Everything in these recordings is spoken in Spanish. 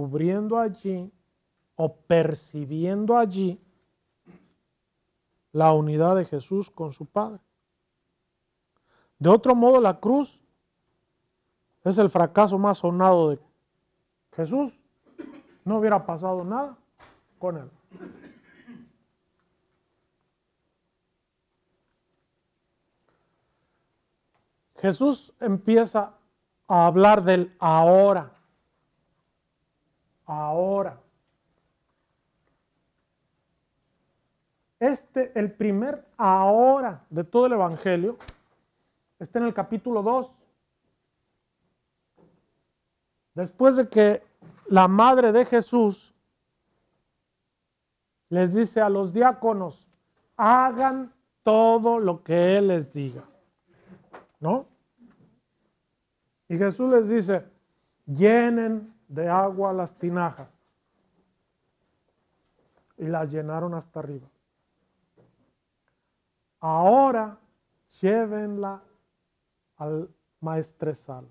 descubriendo allí o percibiendo allí la unidad de Jesús con su Padre. De otro modo, la cruz es el fracaso más sonado de Jesús. No hubiera pasado nada con él. Jesús empieza a hablar del ahora. Ahora. El primer ahora de todo el Evangelio, está en el capítulo 2. Después de que la madre de Jesús les dice a los diáconos, hagan todo lo que Él les diga, ¿no? Y Jesús les dice, llenen de agua las tinajas. Y las llenaron hasta arriba. Ahora llévenla al maestresala.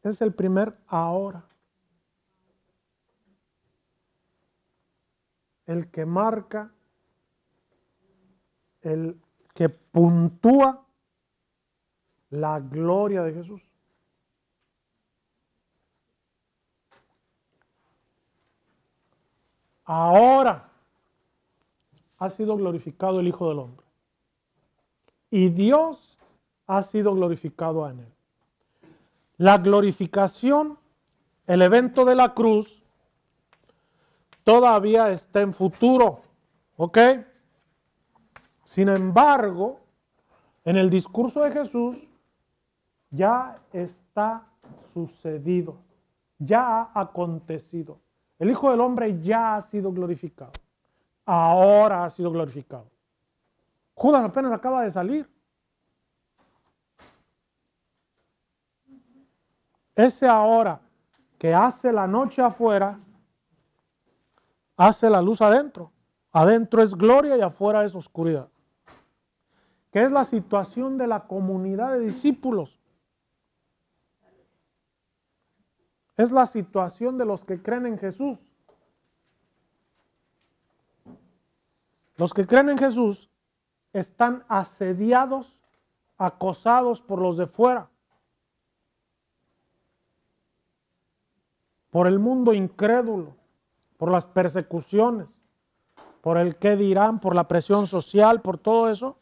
Es el primer ahora. El que marca, el que puntúa la gloria de Jesús. Ahora ha sido glorificado el Hijo del Hombre. Y Dios ha sido glorificado en él. La glorificación, el evento de la cruz, todavía está en futuro. ¿Ok? Sin embargo, en el discurso de Jesús, ya está sucedido. Ya ha acontecido. El Hijo del Hombre ya ha sido glorificado. Ahora ha sido glorificado. Judas apenas acaba de salir. Ese ahora que hace la noche afuera, hace la luz adentro. Adentro es gloria y afuera es oscuridad. Que es la situación de la comunidad de discípulos. Es la situación de los que creen en Jesús. Los que creen en Jesús están asediados, acosados por los de fuera. Por el mundo incrédulo, por las persecuciones, por el qué dirán, por la presión social, por todo eso.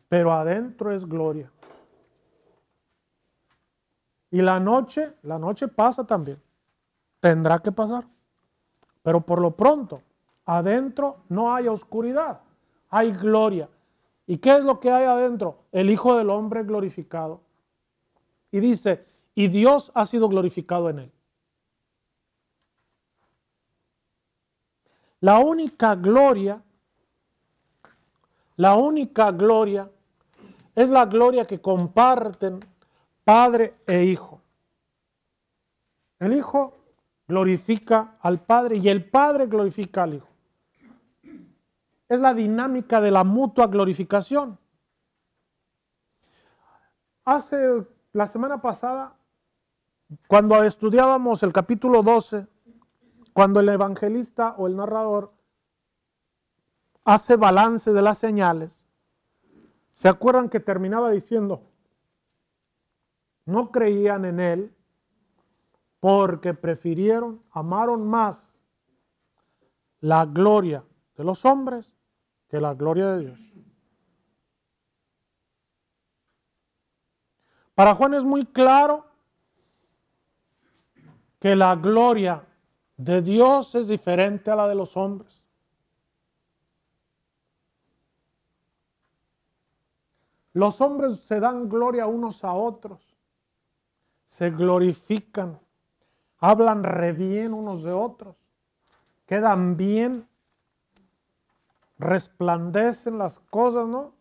Pero adentro es gloria. Y la noche pasa también. Tendrá que pasar. Pero por lo pronto, adentro no hay oscuridad, hay gloria. ¿Y qué es lo que hay adentro? El Hijo del Hombre glorificado. Y dice, y Dios ha sido glorificado en él. La única gloria es la gloria que comparten Padre e Hijo. El Hijo glorifica al Padre y el Padre glorifica al Hijo. Es la dinámica de la mutua glorificación. La semana pasada, cuando estudiábamos el capítulo 12, cuando el evangelista o el narrador hace balance de las señales, ¿se acuerdan que terminaba diciendo? No creían en él porque amaron más la gloria de los hombres que la gloria de Dios. Para Juan es muy claro que la gloria de Dios es diferente a la de los hombres. Los hombres se dan gloria unos a otros, se glorifican, hablan re bien unos de otros, quedan bien, resplandecen las cosas, ¿no?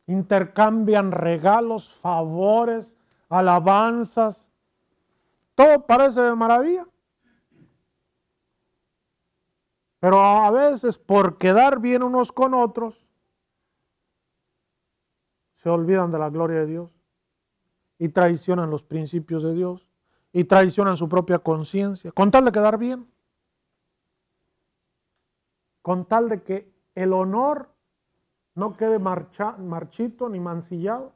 Intercambian regalos, favores, alabanzas, todo parece de maravilla. Pero a veces por quedar bien unos con otros, se olvidan de la gloria de Dios y traicionan los principios de Dios y traicionan su propia conciencia, con tal de quedar bien, con tal de que el honor no quede marchito ni mancillado.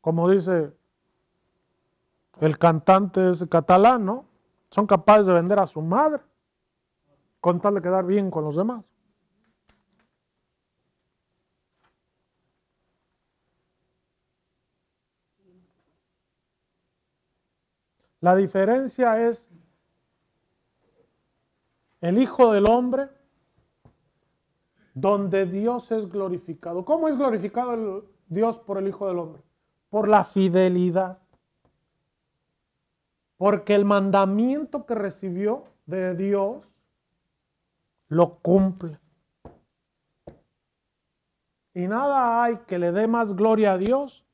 Como dice el cantante ese catalán, ¿no? Son capaces de vender a su madre con tal de quedar bien con los demás. La diferencia es el Hijo del Hombre, donde Dios es glorificado. ¿Cómo es glorificado Dios por el Hijo del Hombre? Por la fidelidad. Porque el mandamiento que recibió de Dios lo cumple. Y nada hay que le dé más gloria a Dios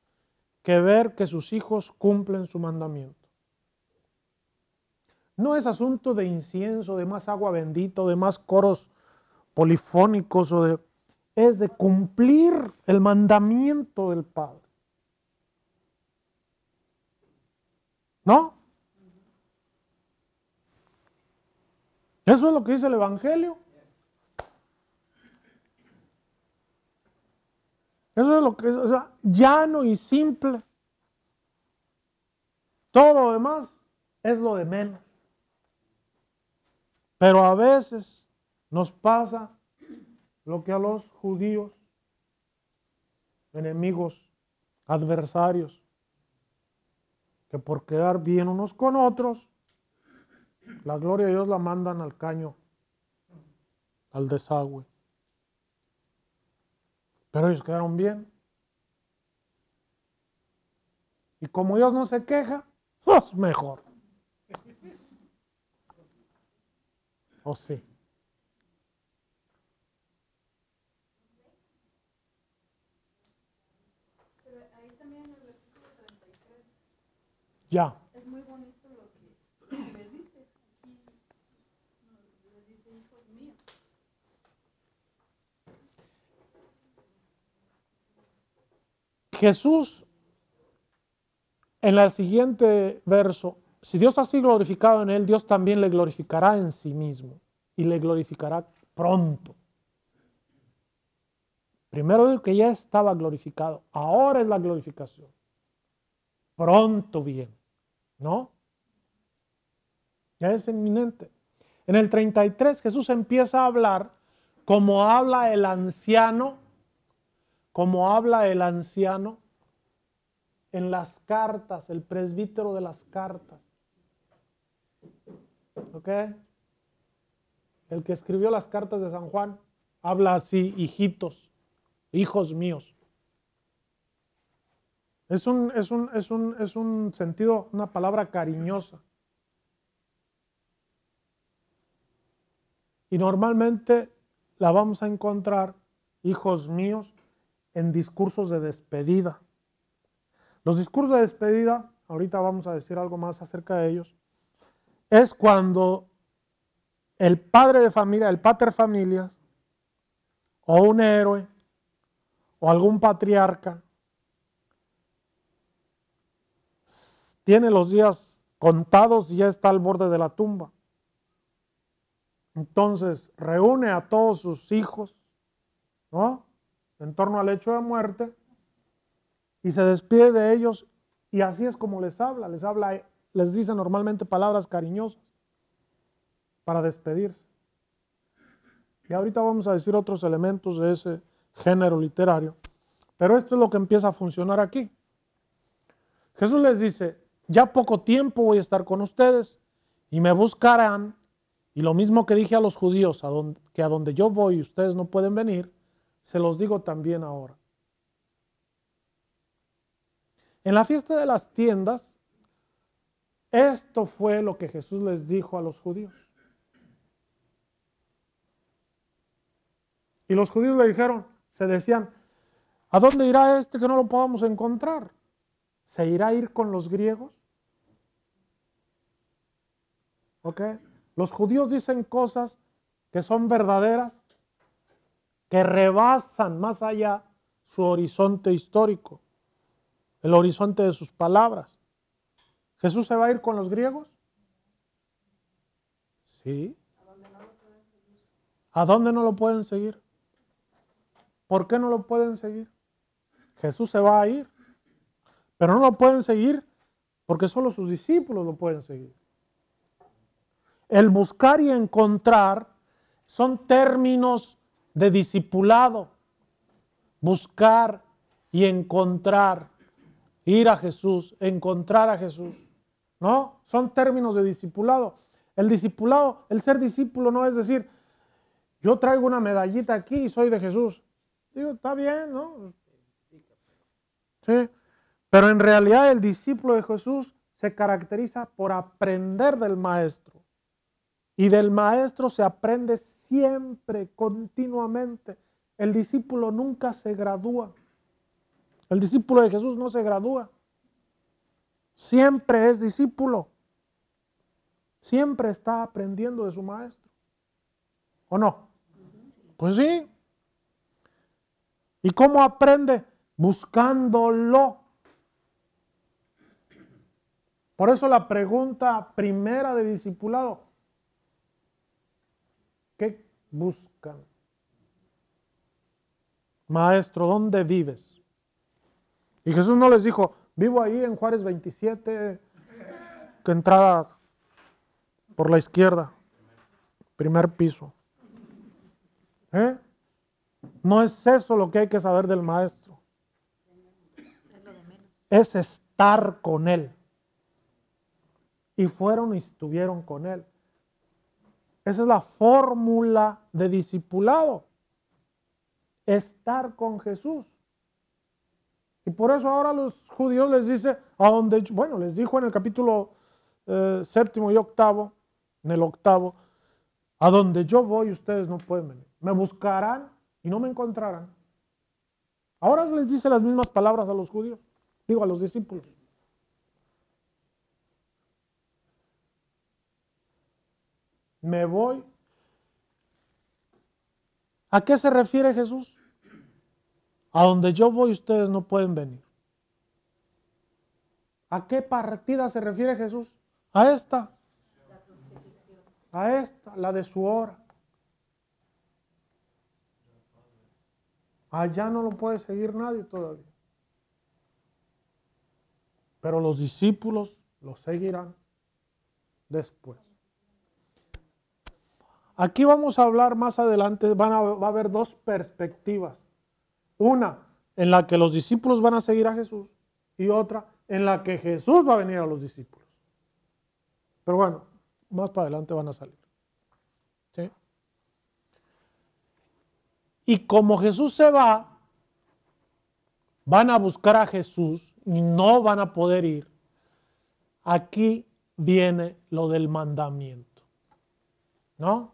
que ver que sus hijos cumplen su mandamiento. No es asunto de incienso, de más agua bendita, de más coros polifónicos, es de cumplir el mandamiento del Padre. ¿No? Eso es lo que dice el Evangelio. Eso es lo que es, o sea, llano y simple. Todo lo demás es lo de menos. Pero a veces nos pasa lo que a los judíos, enemigos, adversarios, que por quedar bien unos con otros, la gloria de Dios la mandan al caño, al desagüe. Pero ellos quedaron bien. Y como Dios no se queja, pues mejor. ¿O sí? Pero ahí también en el versículo 33. Ya. Es muy bonito lo que les dice. Aquí les dice, hijos míos. Jesús, en el siguiente verso, si Dios ha sido glorificado en él, Dios también le glorificará en sí mismo y le glorificará pronto. Primero digo que ya estaba glorificado, ahora es la glorificación. Pronto viene, ¿no? Ya es inminente. En el 33 Jesús empieza a hablar como habla el anciano, en las cartas, el presbítero de las cartas. ¿Ok? El que escribió las cartas de San Juan habla así, hijitos, hijos míos. Es un sentido, una palabra cariñosa. Y normalmente la vamos a encontrar, hijos míos, en discursos de despedida. Los discursos de despedida, ahorita vamos a decir algo más acerca de ellos, es cuando el padre de familia, el pater familias, o un héroe, o algún patriarca, tiene los días contados y ya está al borde de la tumba. Entonces reúne a todos sus hijos, ¿no?, en torno al lecho de muerte y se despide de ellos, y así es como les habla, les dice normalmente palabras cariñosas para despedirse. Y ahorita vamos a decir otros elementos de ese género literario, pero esto es lo que empieza a funcionar aquí. Jesús les dice, ya poco tiempo voy a estar con ustedes y me buscarán, y lo mismo que dije a los judíos, que a donde yo voy ustedes no pueden venir, se los digo también ahora. En la fiesta de las tiendas, esto fue lo que Jesús les dijo a los judíos. Y los judíos le dijeron, se decían, ¿a dónde irá este que no lo podamos encontrar? ¿Se irá a ir con los griegos? ¿Ok? Los judíos dicen cosas que son verdaderas, que rebasan más allá su horizonte histórico, el horizonte de sus palabras. ¿Jesús se va a ir con los griegos? Sí. ¿A dónde no lo pueden seguir? ¿Por qué no lo pueden seguir? Jesús se va a ir, pero no lo pueden seguir porque solo sus discípulos lo pueden seguir. El buscar y encontrar son términos de discipulado. Buscar y encontrar, ir a Jesús, encontrar a Jesús. ¿No? Son términos de discipulado. El discipulado, el ser discípulo no es decir, yo traigo una medallita aquí y soy de Jesús. Digo, está bien, ¿no? Sí. Pero en realidad el discípulo de Jesús se caracteriza por aprender del maestro. Y del maestro se aprende siempre, continuamente. El discípulo nunca se gradúa. El discípulo de Jesús no se gradúa. Siempre es discípulo. Siempre está aprendiendo de su maestro. ¿O no? Pues sí. ¿Y cómo aprende? Buscándolo. Por eso la pregunta primera de discipulado, ¿qué buscan? Maestro, ¿dónde vives? Y Jesús no les dijo, vivo ahí en Juárez 27, que entrada por la izquierda, primer piso. No es eso lo que hay que saber del maestro. Es estar con él. Y fueron y estuvieron con él. Esa es la fórmula de discipulado. Estar con Jesús. Y por eso ahora a los judíos les dice, les dijo en el capítulo 7 y 8, en el 8, a donde yo voy ustedes no pueden venir. Me buscarán y no me encontrarán. Ahora les dice las mismas palabras a los judíos, a los discípulos. Me voy. ¿A qué se refiere Jesús? A donde yo voy ustedes no pueden venir. ¿A qué partida se refiere Jesús? A esta. A esta, la de su hora. Allá no lo puede seguir nadie todavía. Pero los discípulos lo seguirán después. Aquí vamos a hablar más adelante, va a haber dos perspectivas. Una en la que los discípulos van a seguir a Jesús y otra en la que Jesús va a venir a los discípulos. Pero bueno, más para adelante van a salir. ¿Sí? Y como Jesús se va, van a buscar a Jesús y no van a poder ir. Aquí viene lo del mandamiento. ¿No?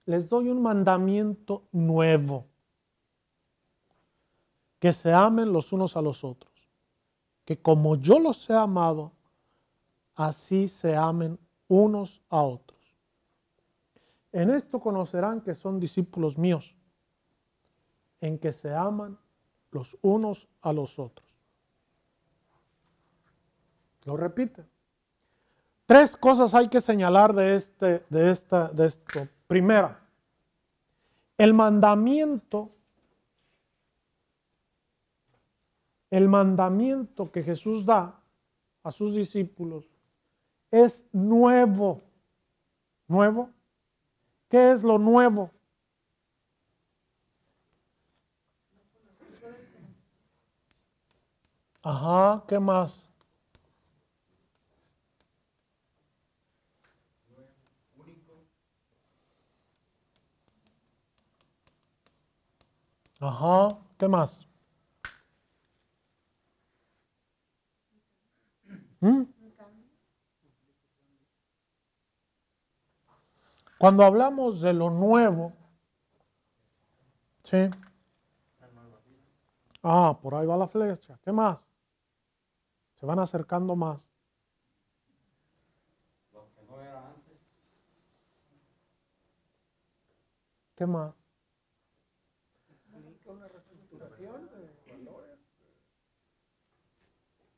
Les doy un mandamiento nuevo. Que se amen los unos a los otros. Que como yo los he amado, así se amen unos a otros. En esto conocerán que son discípulos míos, en que se aman los unos a los otros. Lo repite. Tres cosas hay que señalar de esto. Primera, el mandamiento que Jesús da a sus discípulos es nuevo. ¿Nuevo? ¿Qué es lo nuevo? Ajá, ¿qué más? Ajá, ¿qué más? Cuando hablamos de lo nuevo, ¿sí? Por ahí va la flecha. ¿Qué más? Se van acercando más. Lo que no era antes. ¿Qué más?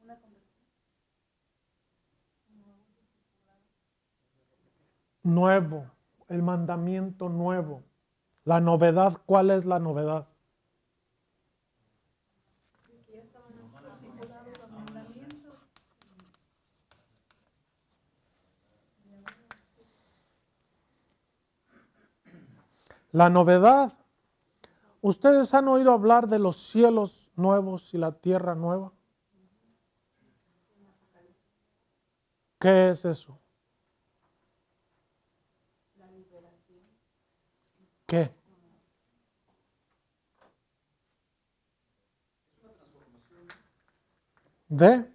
Una conversión. Nuevo, el mandamiento nuevo. La novedad, ¿cuál es la novedad? Que ya estaban estipulados los mandamientos. La novedad. ¿Ustedes han oído hablar de los cielos nuevos y la tierra nueva? ¿Qué es eso? La liberación. ¿Qué? ¿De?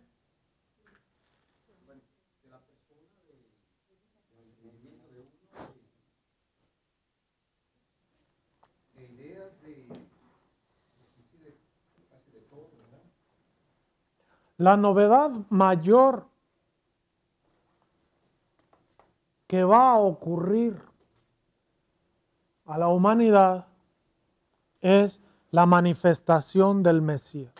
La novedad mayor que va a ocurrir a la humanidad es la manifestación del Mesías.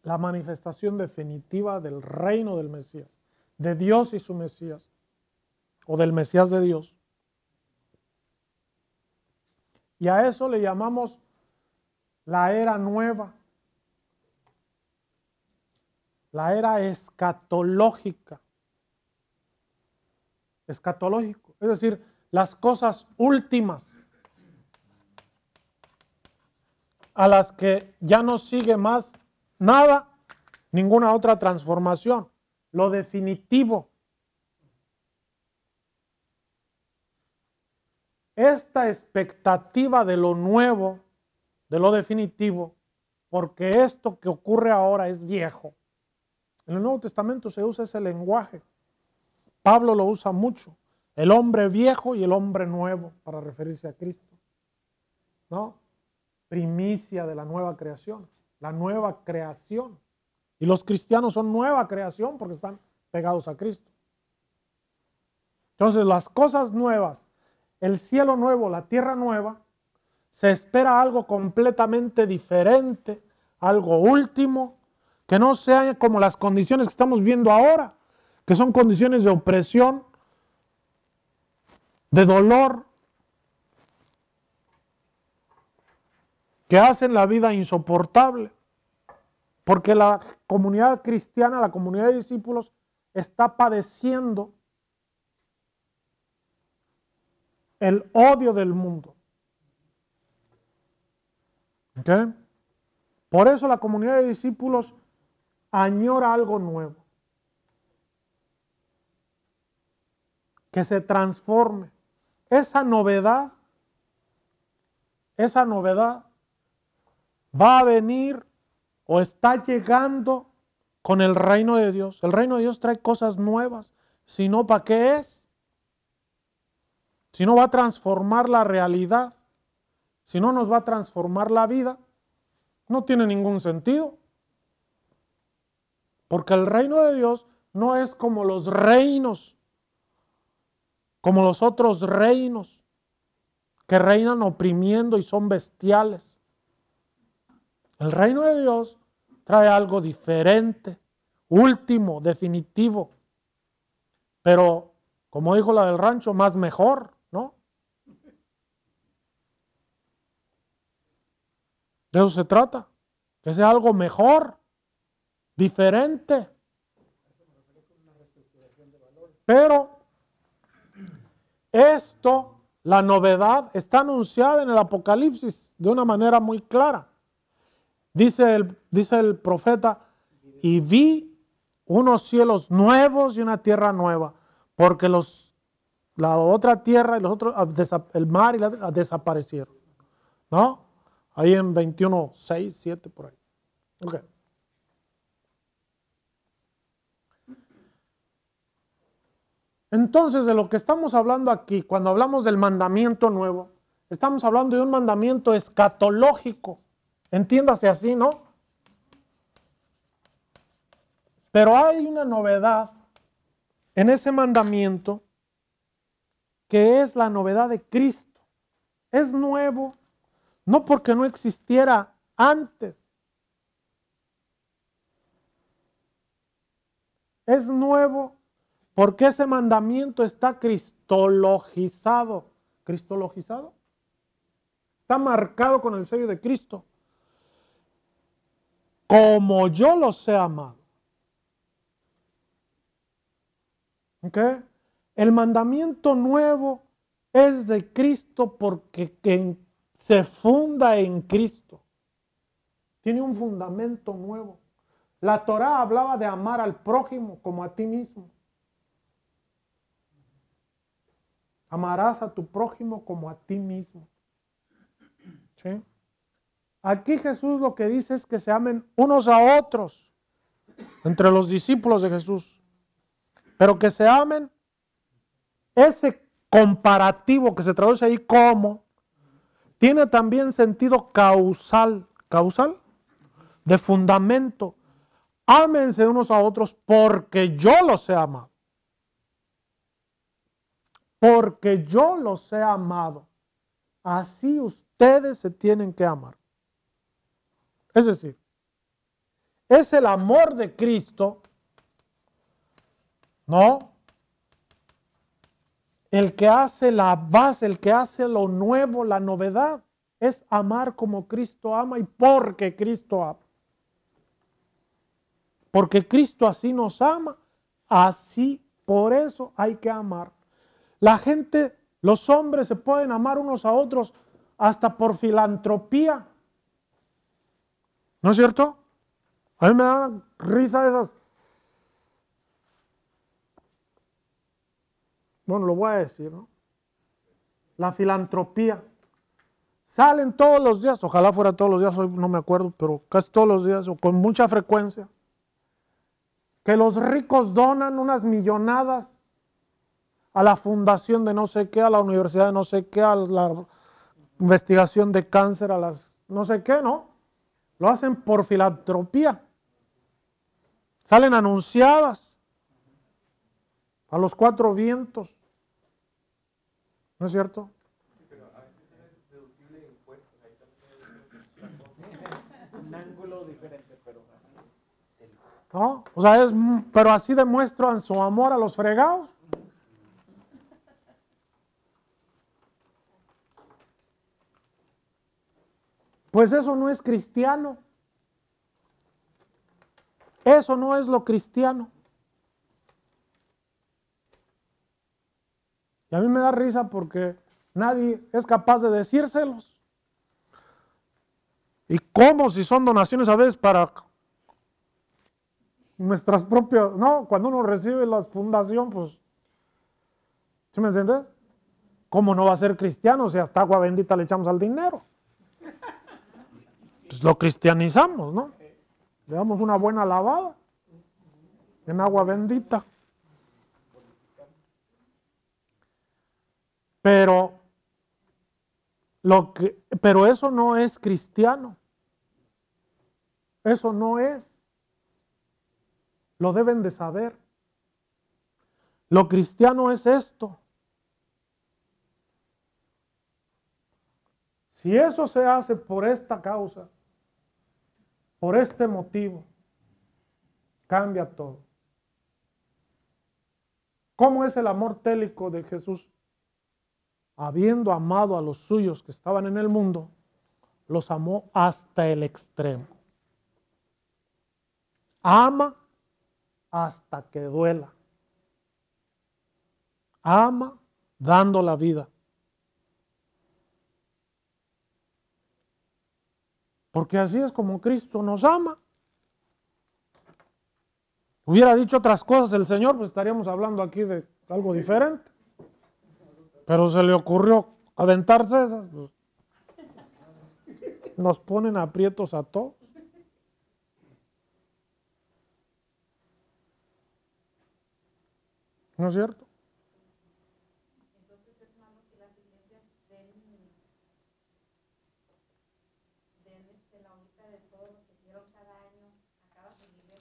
La manifestación definitiva del reino del Mesías, de Dios y su Mesías, o del Mesías de Dios. Y a eso le llamamos la era nueva, la era escatológica. Escatológico, es decir, las cosas últimas a las que ya no sigue más nada, ninguna otra transformación, lo definitivo. Esta expectativa de lo nuevo, de lo definitivo, porque esto que ocurre ahora es viejo. En el Nuevo Testamento se usa ese lenguaje. Pablo lo usa mucho. El hombre viejo y el hombre nuevo para referirse a Cristo. ¿No? Primicia de la nueva creación. La nueva creación. Y los cristianos son nueva creación porque están pegados a Cristo. Entonces las cosas nuevas, el cielo nuevo, la tierra nueva, se espera algo completamente diferente, algo último, que no sea como las condiciones que estamos viendo ahora, que son condiciones de opresión, de dolor, que hacen la vida insoportable, porque la comunidad cristiana, la comunidad de discípulos, está padeciendo el odio del mundo. ¿Ok? Por eso la comunidad de discípulos añora algo nuevo. Que se transforme. Esa novedad va a venir o está llegando con el reino de Dios. El reino de Dios trae cosas nuevas. Si no, ¿para qué es? Si no va a transformar la realidad, si no nos va a transformar la vida, no tiene ningún sentido. Porque el reino de Dios no es como los reinos, como los otros reinos que reinan oprimiendo y son bestiales. El reino de Dios trae algo diferente, último, definitivo, pero como dijo la del rancho, más mejor, ¿no? De eso se trata, que sea algo mejor, diferente. Pero esto, la novedad, está anunciada en el Apocalipsis de una manera muy clara. Dice el profeta, y vi unos cielos nuevos y una tierra nueva, porque la otra tierra y los otros, el mar y desaparecieron. ¿No? Ahí en 21, 6, 7, por ahí. Ok. Entonces, de lo que estamos hablando aquí, cuando hablamos del mandamiento nuevo, estamos hablando de un mandamiento escatológico. Entiéndase así, ¿no? Pero hay una novedad en ese mandamiento que es la novedad de Cristo. Es nuevo, no porque no existiera antes, es nuevo porque ese mandamiento está cristologizado. ¿Cristologizado? Está marcado con el sello de Cristo. Como yo los he amado. ¿Ok? El mandamiento nuevo es de Cristo porque se funda en Cristo. Tiene un fundamento nuevo. La Torá hablaba de amar al prójimo como a ti mismo. Amarás a tu prójimo como a ti mismo. ¿Sí? Aquí Jesús lo que dice es que se amen unos a otros entre los discípulos de Jesús. Pero que se amen, ese comparativo que se traduce ahí como, tiene también sentido causal. ¿Causal? De fundamento. Ámense unos a otros porque yo los he amado. Porque yo los he amado. Así ustedes se tienen que amar. Es decir, es el amor de Cristo, ¿no? El que hace la base, el que hace lo nuevo, la novedad, es amar como Cristo ama y porque Cristo ama. Porque Cristo así nos ama, así por eso hay que amar. La gente, los hombres se pueden amar unos a otros hasta por filantropía. ¿No es cierto? A mí me dan risa esas. Bueno, lo voy a decir, ¿no? La filantropía. Salen todos los días, ojalá fuera todos los días, hoy no me acuerdo, pero casi todos los días o con mucha frecuencia, que los ricos donan unas millonadas a la fundación de no sé qué, a la universidad de no sé qué, a la investigación de cáncer, a las no sé qué, ¿no? Lo hacen por filantropía. Salen anunciadas a los cuatro vientos. ¿No es cierto? Sí, pero a veces es deducible de impuestos. Ahí también es un ángulo diferente, pero... ¿No? O sea, pero así demuestran su amor a los fregados. Pues eso no es cristiano. Eso no es lo cristiano. Y a mí me da risa porque nadie es capaz de decírselos. ¿Y cómo si son donaciones a veces para nuestras propias? No, cuando uno recibe la fundación, pues, ¿sí me entiendes? ¿Cómo no va a ser cristiano si hasta agua bendita le echamos al dinero? Pues lo cristianizamos, ¿no? Le damos una buena lavada en agua bendita. Pero eso no es cristiano. Eso no es. Lo deben de saber. Lo cristiano es esto. Si eso se hace por esta causa, por este motivo, cambia todo. ¿Cómo es el amor télico de Jesús? Habiendo amado a los suyos que estaban en el mundo, los amó hasta el extremo. Ama hasta que duela. Ama dando la vida. Porque así es como Cristo nos ama. Hubiera dicho otras cosas el Señor, pues estaríamos hablando aquí de algo diferente. Pero se le ocurrió aventarse esas. Pues, nos ponen aprietos a todos. ¿No es cierto? Entonces es malo que las iglesias den la ahorita de todo lo que dieron cada año a cada familia.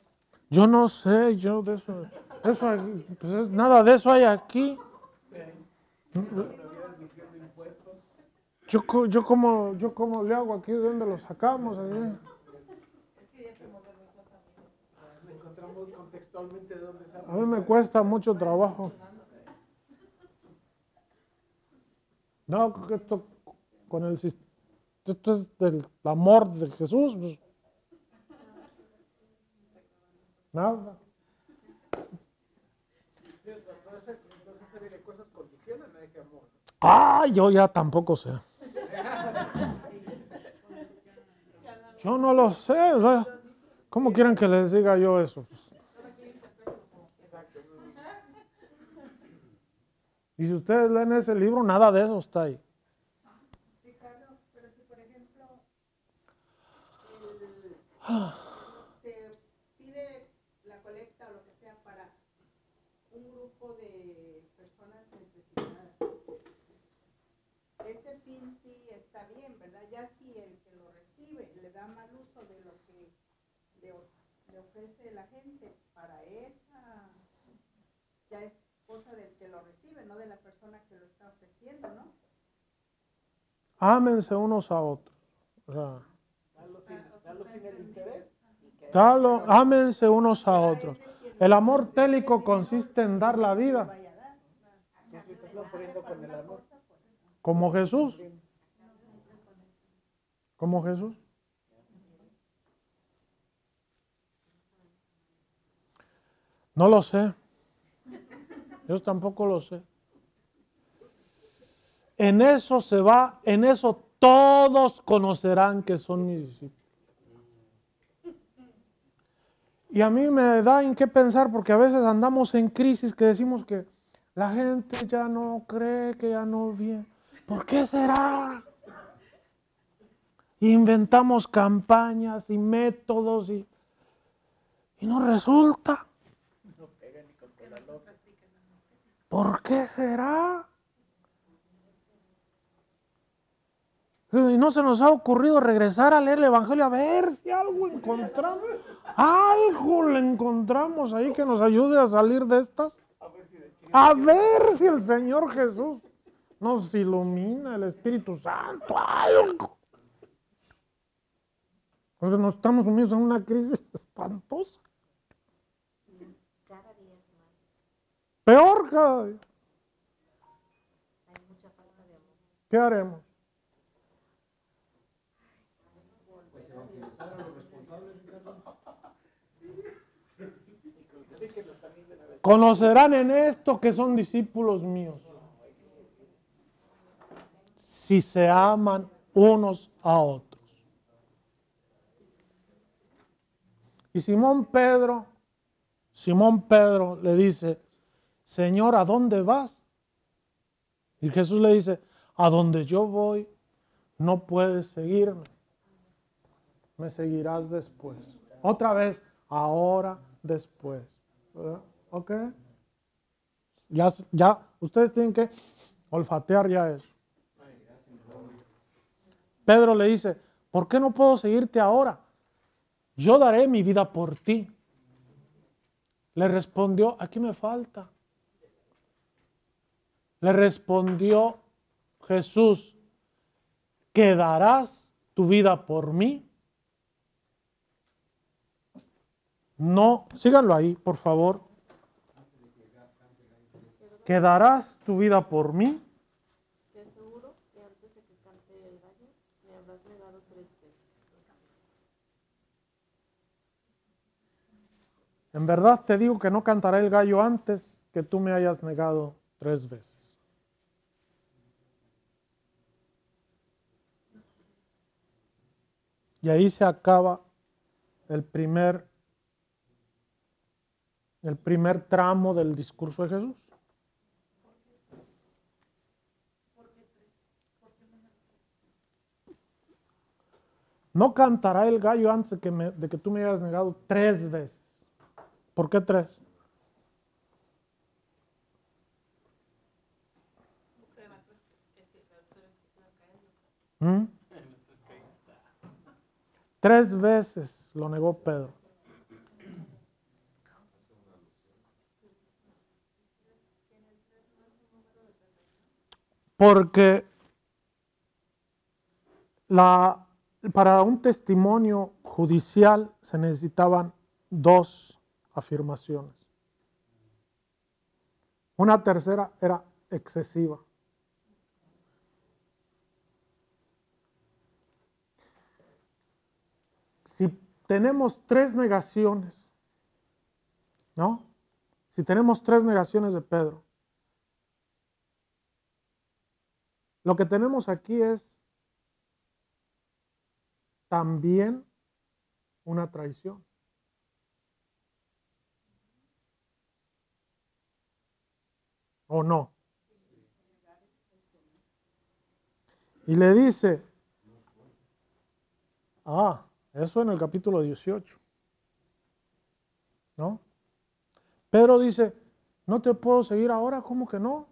Yo no sé, yo de eso pues nada de eso hay aquí. Yo como le hago aquí, ¿de dónde lo sacamos? Es que ya se modernizó también. buscamos contextualmente de dónde sale. A mí me cuesta mucho trabajo. No, que esto con el esto es del amor de Jesús. Pues, nada. Entonces se ve que cosas condicionan a ese amor. Ah, yo ya tampoco sé. Yo no lo sé. O sea, ¿cómo quieren que les diga yo eso? Y si ustedes leen ese libro, nada de eso está ahí. Ricardo, pero si por ejemplo se pide la colecta o lo que sea para un grupo de personas necesitadas, ese fin sí está bien, ¿verdad? Ya si el que lo recibe le da mal uso de lo que le ofrece la gente para esa, ya es cosa del que lo recibe, no de la persona que lo está ofreciendo, ¿no? Ámense unos a otros. O sea, Darlo sin el interés. ámense unos a otros. El amor télico consiste en dar la vida. Tú estás componiendo con el amor. Como Jesús. Como Jesús. No lo sé. Yo tampoco lo sé. En eso se va, en eso todos conocerán que son mis discípulos. Y a mí me da en qué pensar porque a veces andamos en crisis que decimos que la gente ya no cree, que ya no viene. ¿Por qué será? Inventamos campañas y métodos y no resulta. ¿Por qué será? Y no se nos ha ocurrido regresar a leer el Evangelio a ver si algo encontramos. Algo le encontramos ahí que nos ayude a salir de estas. A ver si el Señor Jesús nos ilumina, el Espíritu Santo, algo. Porque nos estamos sumidos en una crisis espantosa. Cada día es más. Peor cada día. Hay mucha falta de amor. ¿Qué haremos? Conocerán en esto que son discípulos míos, si se aman unos a otros. Y Simón Pedro le dice, Señor, ¿a dónde vas? Y Jesús le dice, a donde yo voy, no puedes seguirme. Me seguirás después. Otra vez, ahora, después. ¿Verdad? ¿Ok? Ya, ustedes tienen que olfatear ya eso. Pedro le dice, ¿por qué no puedo seguirte ahora? Yo daré mi vida por ti. Le respondió, aquí me falta. Le respondió Jesús, ¿que darás tu vida por mí? No, síganlo ahí, por favor. ¿Que darás tu vida por mí? Te aseguro que antes de que cante el gallo, me habrás negado 3 veces. En verdad te digo que no cantará el gallo antes que tú me hayas negado 3 veces. Y ahí se acaba el primer tramo del discurso de Jesús. No cantará el gallo antes de que tú me hayas negado 3 veces. ¿Por qué 3? ¿Mm? 3 veces lo negó Pedro. Porque para un testimonio judicial se necesitaban 2 afirmaciones. Una tercera era excesiva. Si tenemos 3 negaciones, ¿no? Si tenemos 3 negaciones de Pedro, lo que tenemos aquí es también una traición. ¿O no? Y le dice, eso en el capítulo 18, ¿no? Pedro dice, no te puedo seguir ahora, ¿cómo que no?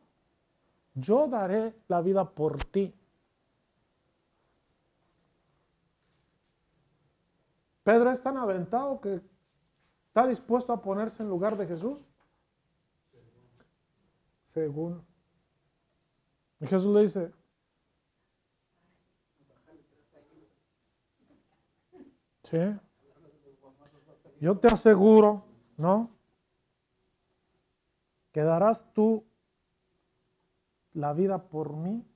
Yo daré la vida por ti. Pedro es tan aventado que está dispuesto a ponerse en lugar de Jesús. Según. Y Jesús le dice, sí, yo te aseguro, ¿no? Que darás tú la vida por mí.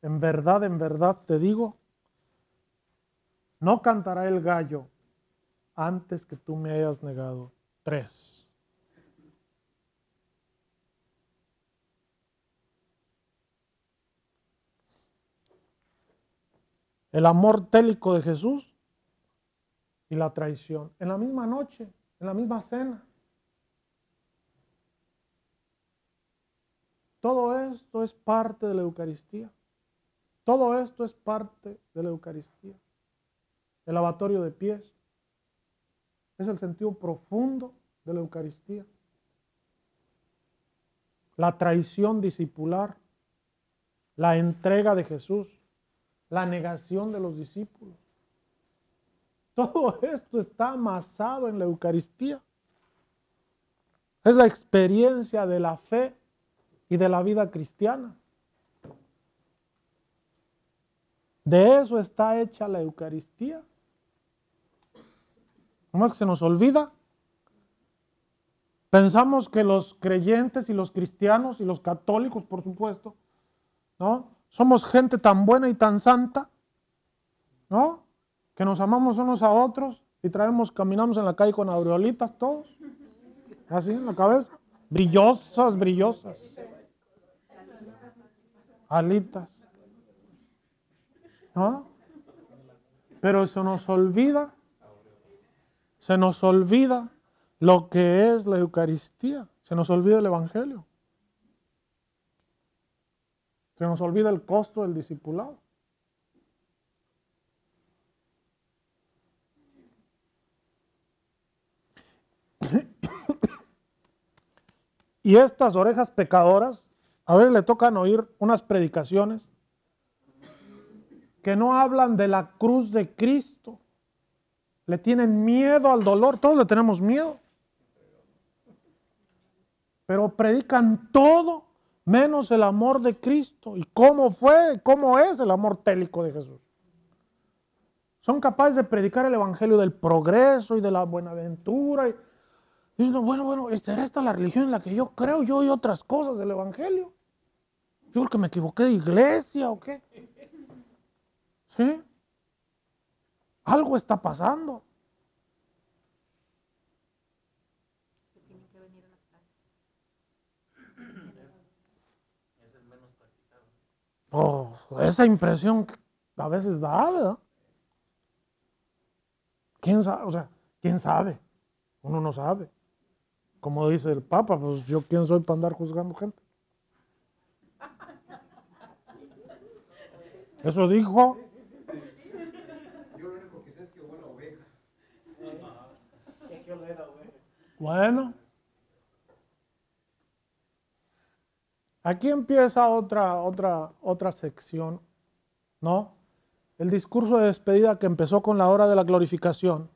En verdad te digo, no cantará el gallo antes que tú me hayas negado 3. El amor télico de Jesús y la traición. En la misma noche, en la misma cena. Todo esto es parte de la Eucaristía. Todo esto es parte de la Eucaristía. El lavatorio de pies es el sentido profundo de la Eucaristía. La traición discipular, la entrega de Jesús, la negación de los discípulos. Todo esto está amasado en la Eucaristía. Es la experiencia de la fe y de la vida cristiana. De eso está hecha la Eucaristía. ¿Cómo es que se nos olvida? Pensamos que los creyentes y los cristianos y los católicos, por supuesto, ¿no? Somos gente tan buena y tan santa, ¿no? Que nos amamos unos a otros y caminamos en la calle con aureolitas todos, así en la cabeza, brillosas, alitas, ¿no? Pero se nos olvida lo que es la Eucaristía, se nos olvida el Evangelio. Se nos olvida el costo del discipulado. Y estas orejas pecadoras, a veces le tocan oír unas predicaciones que no hablan de la cruz de Cristo. Le tienen miedo al dolor, todos le tenemos miedo. Pero predican todo menos el amor de Cristo. ¿Y cómo es el amor télico de Jesús? Son capaces de predicar el evangelio del progreso y de la buenaventura. Y dicen, bueno, ¿será esta la religión en la que yo creo? Yo oí otras cosas del evangelio. Yo creo que me equivoqué de iglesia o qué. ¿Sí? Algo está pasando. Esa impresión a veces da, ¿verdad? ¿Quién sabe? O sea, ¿quién sabe? Uno no sabe. Como dice el Papa, pues yo quién soy para andar juzgando gente. Eso dijo. Yo lo único que sé es que huele a oveja. ¿Qué olor a oveja? Bueno. Aquí empieza otra sección, ¿no? El discurso de despedida que empezó con la hora de la glorificación.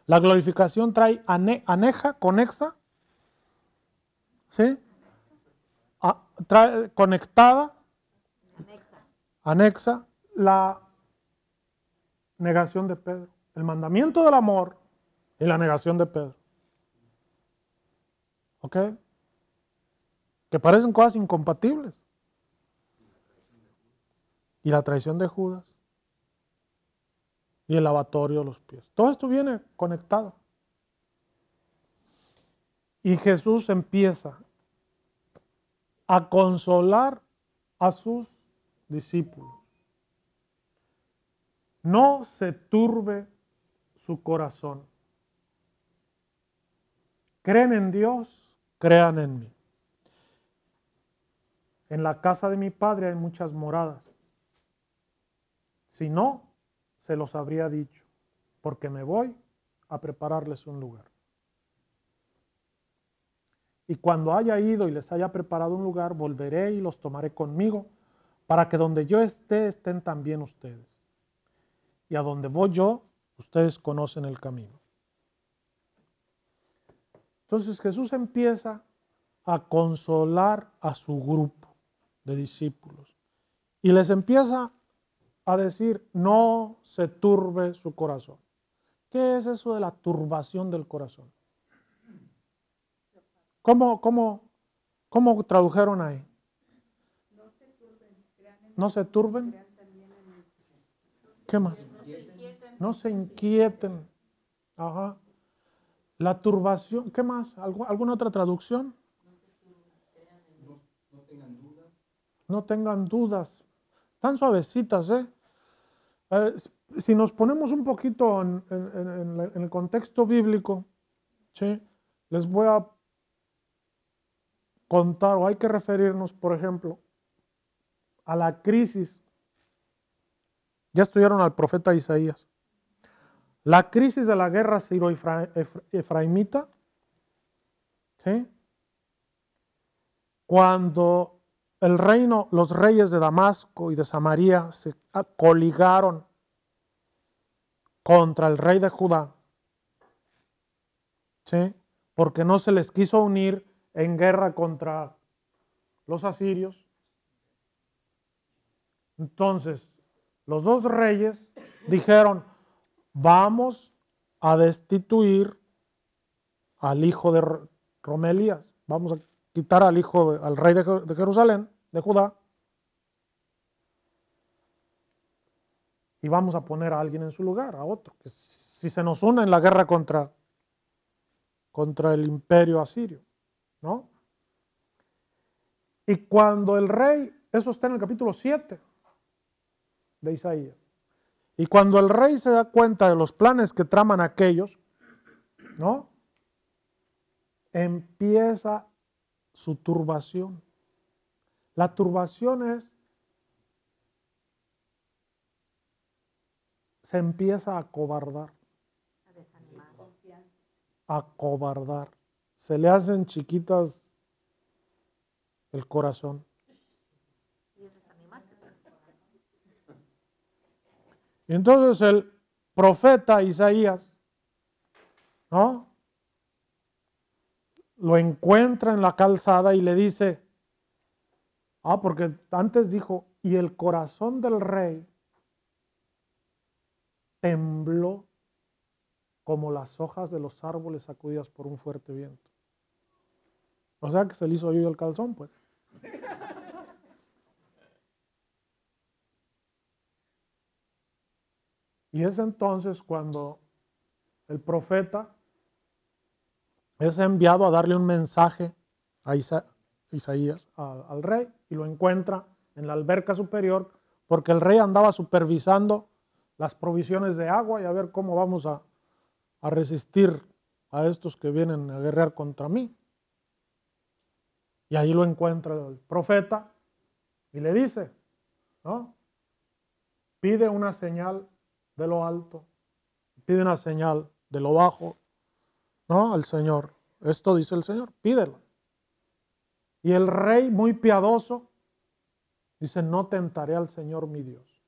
La glorificación trae conexa, ¿sí? Trae conectada, anexa la negación de Pedro. El mandamiento del amor y la negación de Pedro. ¿Ok? Que parecen cosas incompatibles. Y la traición de Judas. Y el lavatorio de los pies. Todo esto viene conectado. Y Jesús empieza a consolar a sus discípulos. No se turbe su corazón. Creen en Dios, crean en mí. En la casa de mi Padre hay muchas moradas. Si no, se los habría dicho, porque me voy a prepararles un lugar. Y cuando haya ido y les haya preparado un lugar, volveré y los tomaré conmigo, para que donde yo esté, estén también ustedes. Y a donde voy yo, ustedes conocen el camino. Entonces Jesús empieza a consolar a su grupo de discípulos. Y les empieza a decir, no se turbe su corazón. ¿Qué es eso de la turbación del corazón? ¿Cómo tradujeron ahí? No se turben, crean en ¿No se turben? crean también en mí. ¿Qué más? No se inquieten. Ajá. La turbación, ¿qué más? ¿Alguna otra traducción? No tengan dudas. No tengan dudas. Están suavecitas, ¿eh? Si nos ponemos un poquito en el contexto bíblico, ¿sí? Les voy a contar, o hay que referirnos, por ejemplo, a la crisis. Ya estudiaron al profeta Isaías. La crisis de la guerra siro-efraimita, ¿sí? Cuando los reyes de Damasco y de Samaria se coligaron contra el rey de Judá, ¿sí? Porque no se les quiso unir en guerra contra los asirios. Entonces, los dos reyes dijeron, vamos a destituir al hijo de Romelías, vamos a quitar al rey de Jerusalén, de Judá, y vamos a poner a alguien en su lugar, a otro, que si se nos une en la guerra contra el imperio asirio, ¿no? Y cuando el rey, eso está en el capítulo 7 de Isaías, y cuando el rey se da cuenta de los planes que traman aquellos, ¿no? Empieza su turbación. La turbación se empieza a acobardar. A desanimar. Confianza. Acobardar. Se le hacen chiquitas el corazón. Y es desanimarse. Y entonces el profeta Isaías, ¿no? Lo encuentra en la calzada y le dice, porque antes dijo, y el corazón del rey tembló como las hojas de los árboles sacudidas por un fuerte viento. O sea que se le hizo hoyo el calzón, pues. Y es entonces cuando el profeta es enviado a darle un mensaje a Isaías, al rey, y lo encuentra en la alberca superior, porque el rey andaba supervisando las provisiones de agua y a ver cómo vamos a resistir a estos que vienen a guerrear contra mí. Y ahí lo encuentra el profeta y le dice, ¿no? Pide una señal de lo alto, pide una señal de lo bajo, ¿no? Al Señor. Esto dice el Señor, pídelo. Y el rey, muy piadoso, dice, no tentaré al Señor mi Dios.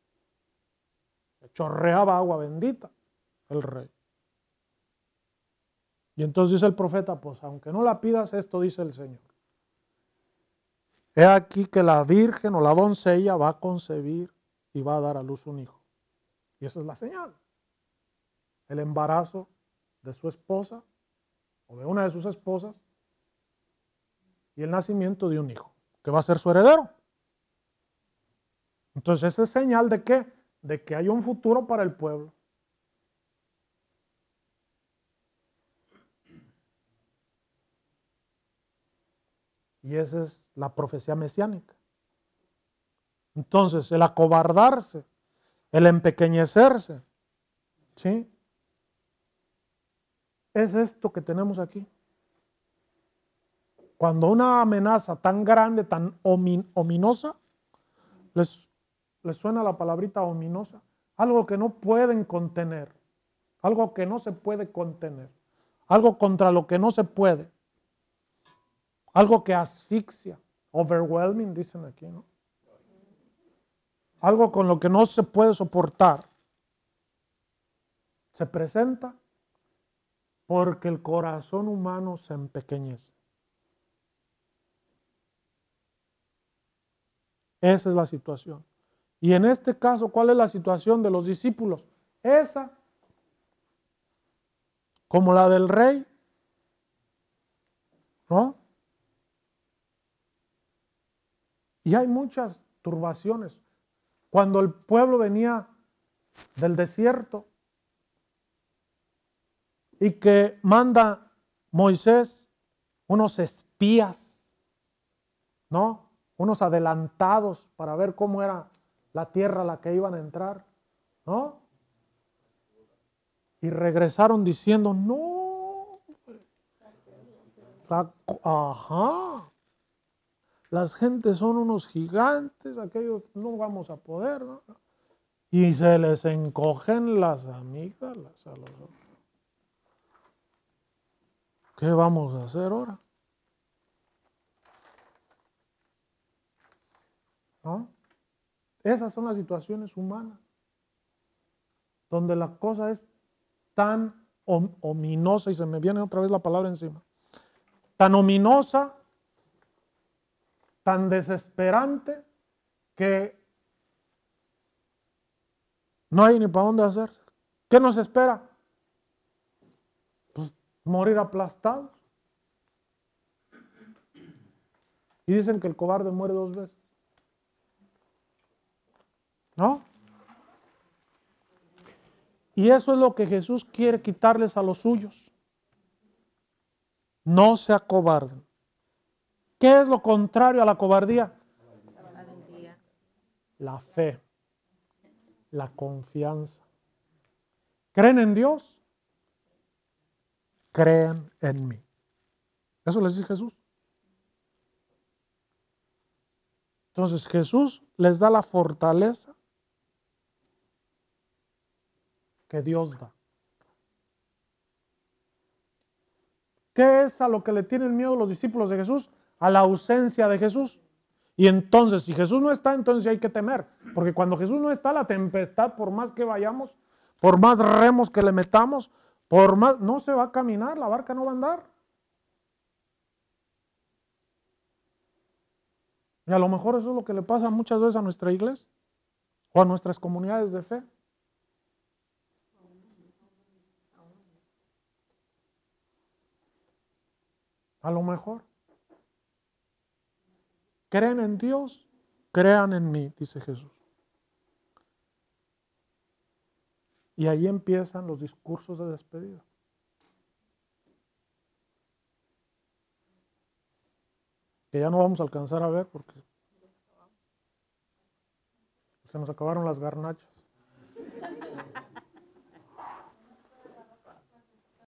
Chorreaba agua bendita el rey. Y entonces dice el profeta, pues aunque no la pidas, esto dice el Señor. He aquí que la virgen o la doncella va a concebir y va a dar a luz un hijo. Y esa es la señal. El embarazo de su esposa o de una de sus esposas y el nacimiento de un hijo, que va a ser su heredero. Entonces, esa es señal de ¿qué? De que hay un futuro para el pueblo. Y esa es la profecía mesiánica. Entonces, el acobardarse, el empequeñecerse, ¿sí? Es esto que tenemos aquí. Cuando una amenaza tan grande, tan ominosa, les suena la palabrita ominosa, algo que no pueden contener, algo que no se puede contener, algo contra lo que no se puede, algo que asfixia, overwhelming dicen aquí, ¿no? Algo con lo que no se puede soportar, se presenta porque el corazón humano se empequeñece. Esa es la situación. Y en este caso, ¿cuál es la situación de los discípulos? Esa, como la del rey, ¿no? Y hay muchas turbaciones. Cuando el pueblo venía del desierto y que manda Moisés unos espías, ¿no? Unos adelantados para ver cómo era la tierra a la que iban a entrar, ¿no? Y regresaron diciendo, no, ajá, las gentes son unos gigantes, aquellos no vamos a poder, ¿no? Y se les encogen las amígdalas a los otros. ¿Qué vamos a hacer ahora? ¿No? Esas son las situaciones humanas, donde la cosa es tan ominosa, y se me viene otra vez la palabra encima, tan ominosa, tan desesperante, que no hay ni para dónde hacerse. ¿Qué nos espera? Pues morir aplastados. Y dicen que el cobarde muere 2 veces. ¿No? Y eso es lo que Jesús quiere quitarles a los suyos. No se acobarden. ¿Qué es lo contrario a la cobardía? La fe, la confianza. ¿Creen en Dios? Crean en mí. Eso les dice Jesús. Entonces Jesús les da la fortaleza que Dios da. ¿Qué es a lo que le tienen miedo los discípulos de Jesús? A la ausencia de Jesús. Y entonces, si Jesús no está, entonces hay que temer. Porque cuando Jesús no está, la tempestad, por más que vayamos, por más remos que le metamos, por más, no se va a caminar, la barca no va a andar. Y a lo mejor eso es lo que le pasa muchas veces a nuestra iglesia o a nuestras comunidades de fe. A lo mejor. ¿Creen en Dios? Crean en mí, dice Jesús. Y ahí empiezan los discursos de despedida. Que ya no vamos a alcanzar a ver porque se nos acabaron las garnachas.